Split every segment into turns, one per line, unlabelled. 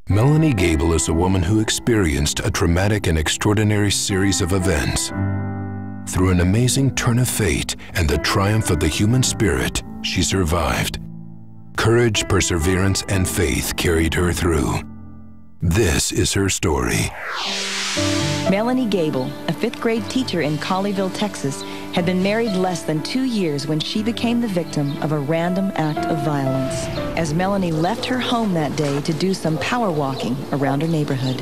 Melanie Gable is a woman who experienced a traumatic and extraordinary series of events. Through an amazing turn of fate and the triumph of the human spirit, she survived. Courage, perseverance, and faith carried her through. This is her story.
Melanie Gable, a fifth-grade teacher in Colleyville, Texas, had been married less than 2 years when she became the victim of a random act of violence. As Melanie left her home that day to do some power walking around her neighborhood.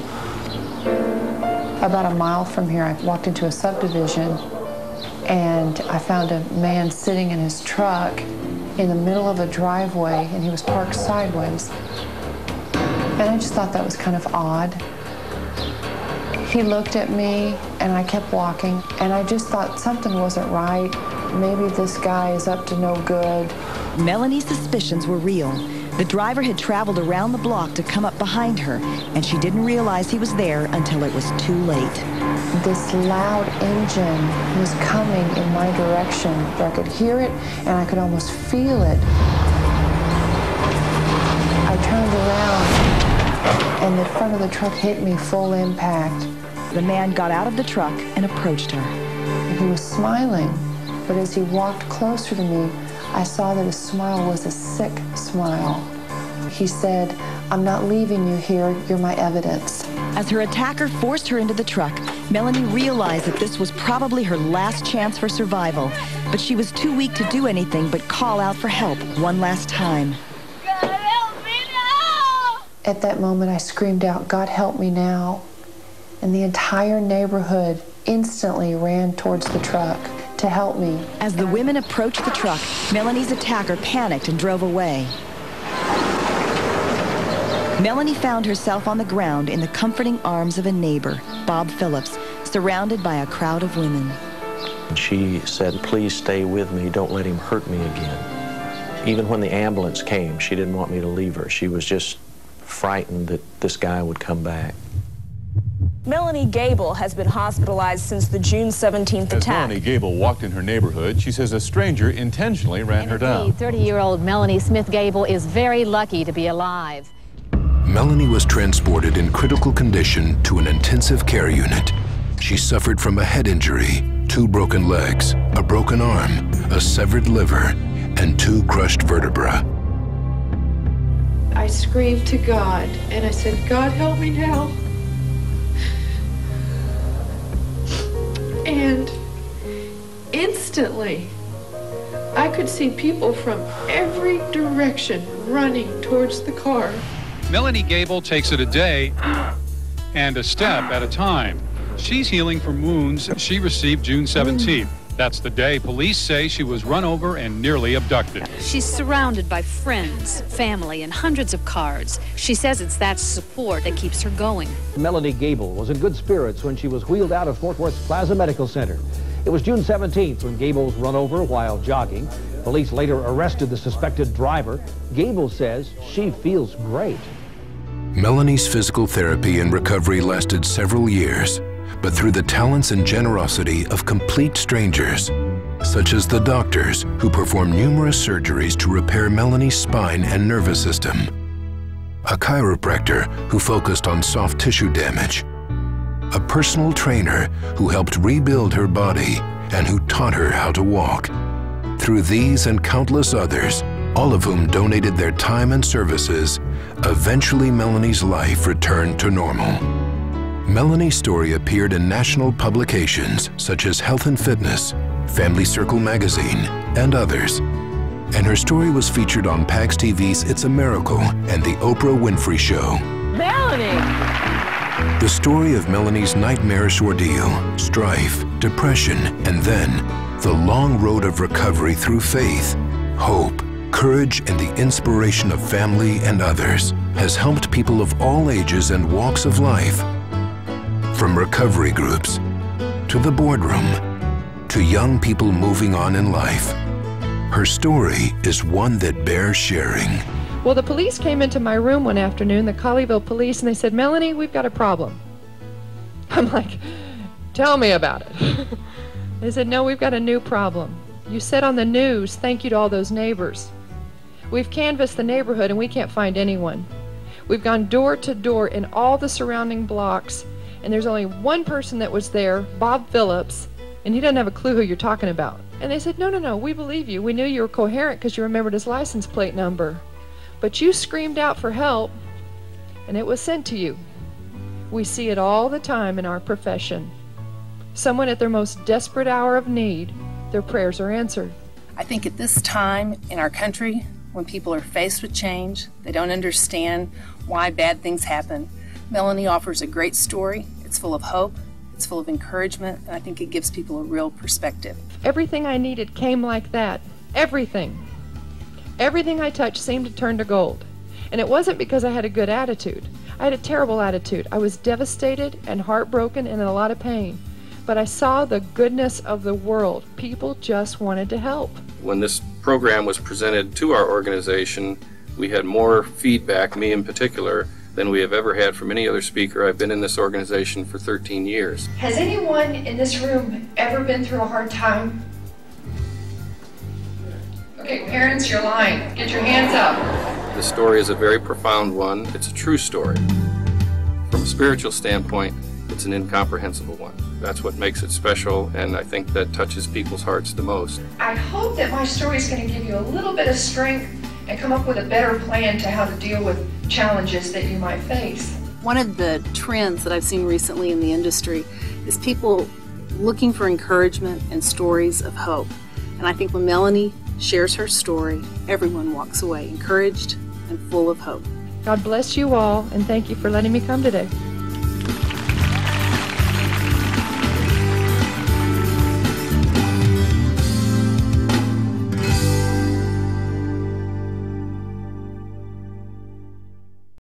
About a mile from here, I walked into a subdivision and I found a man sitting in his truck in the middle of a driveway, and he was parked sideways. And I just thought that was kind of odd. He looked at me and I kept walking, and I just thought something wasn't right. Maybe this guy is up to no good.
Melanie's suspicions were real. The driver had traveled around the block to come up behind her, and she didn't realize he was there until it was too late.
This loud engine was coming in my direction. I could hear it and I could almost feel it. I turned around and the front of the truck hit me full impact.
The man got out of the truck and approached her.
He was smiling, but as he walked closer to me, I saw that his smile was a sick smile. He said, "I'm not leaving you here, you're my evidence."
As her attacker forced her into the truck, Melanie realized that this was probably her last chance for survival, but she was too weak to do anything but call out for help one last time.
God help me now!
At that moment, I screamed out, "God help me now." And the entire neighborhood instantly ran towards the truck to help me.
As the women approached the truck, Melanie's attacker panicked and drove away. Melanie found herself on the ground in the comforting arms of a neighbor, Bob Phillips, surrounded by a crowd of women.
She said, "Please stay with me, don't let him hurt me again." Even when the ambulance came, she didn't want me to leave her. She was just frightened that this guy would come back.
Melanie Gable has been hospitalized since the June 17th attack.
As Melanie Gable walked in her neighborhood, she says a stranger intentionally ran her down.
30-year-old Melanie Smith Gable is very lucky to be alive.
Melanie was transported in critical condition to an intensive care unit. She suffered from a head injury, 2 broken legs, a broken arm, a severed liver, and 2 crushed vertebrae.
I screamed to God, and I said, "God help me now." And instantly, I could see people from every direction running towards the car.
Melanie Gable takes it a day and a step at a time. She's healing from wounds she received June 17th. That's the day police say she was run over and nearly abducted.
She's surrounded by friends, family, and hundreds of cars. She says it's that support that keeps her going.
Melanie Gable was in good spirits when she was wheeled out of Fort Worth's Plaza Medical Center. It was June 17th when Gable was run over while jogging. Police later arrested the suspected driver. Gable says she feels great.
Melanie's physical therapy and recovery lasted several years, but through the talents and generosity of complete strangers, such as the doctors who performed numerous surgeries to repair Melanie's spine and nervous system, a chiropractor who focused on soft tissue damage, a personal trainer who helped rebuild her body and who taught her how to walk. Through these and countless others, all of whom donated their time and services, eventually Melanie's life returned to normal. Melanie's story appeared in national publications such as Health and Fitness, Family Circle magazine, and others. And her story was featured on PAX TV's It's a Miracle and The Oprah Winfrey Show.
Melanie!
The story of Melanie's nightmarish ordeal, strife, depression, and then the long road of recovery through faith, hope, courage, and the inspiration of family and others has helped people of all ages and walks of life. From recovery groups, to the boardroom, to young people moving on in life. Her story is one that bears sharing.
Well, the police came into my room one afternoon, the Colleyville police, and they said, "Melanie, we've got a problem." I'm like, "Tell me about it." They said, "No, we've got a new problem. You said on the news, thank you to all those neighbors. We've canvassed the neighborhood and we can't find anyone. We've gone door to door in all the surrounding blocks, and there's only one person that was there, Bob Phillips, and he doesn't have a clue who you're talking about. And they said, no, we believe you. We knew you were coherent because you remembered his license plate number. But you screamed out for help, and it was sent to you. We see it all the time in our profession. Someone at their most desperate hour of need, their prayers are answered.
I think at this time in our country, when people are faced with change, they don't understand why bad things happen, Melanie offers a great story. It's full of hope, it's full of encouragement, and I think it gives people a real perspective.
Everything I needed came like that. Everything. Everything I touched seemed to turn to gold. And it wasn't because I had a good attitude. I had a terrible attitude. I was devastated and heartbroken and in a lot of pain. But I saw the goodness of the world. People just wanted to help.
When this program was presented to our organization, we had more feedback, me in particular, than we have ever had from any other speaker. I've been in this organization for 13 years.
Has anyone in this room ever been through a hard time? Okay, parents, you're lying. Get your hands up.
The story is a very profound one. It's a true story. From a spiritual standpoint, it's an incomprehensible one. That's what makes it special, and I think that touches people's hearts the most.
I hope that my story is going to give you a little bit of strength and come up with a better plan to how to deal with challenges that you might face.
One of the trends that I've seen recently in the industry is people looking for encouragement and stories of hope. And I think when Melanie shares her story, everyone walks away encouraged and full of hope.
God bless you all, and thank you for letting me come today.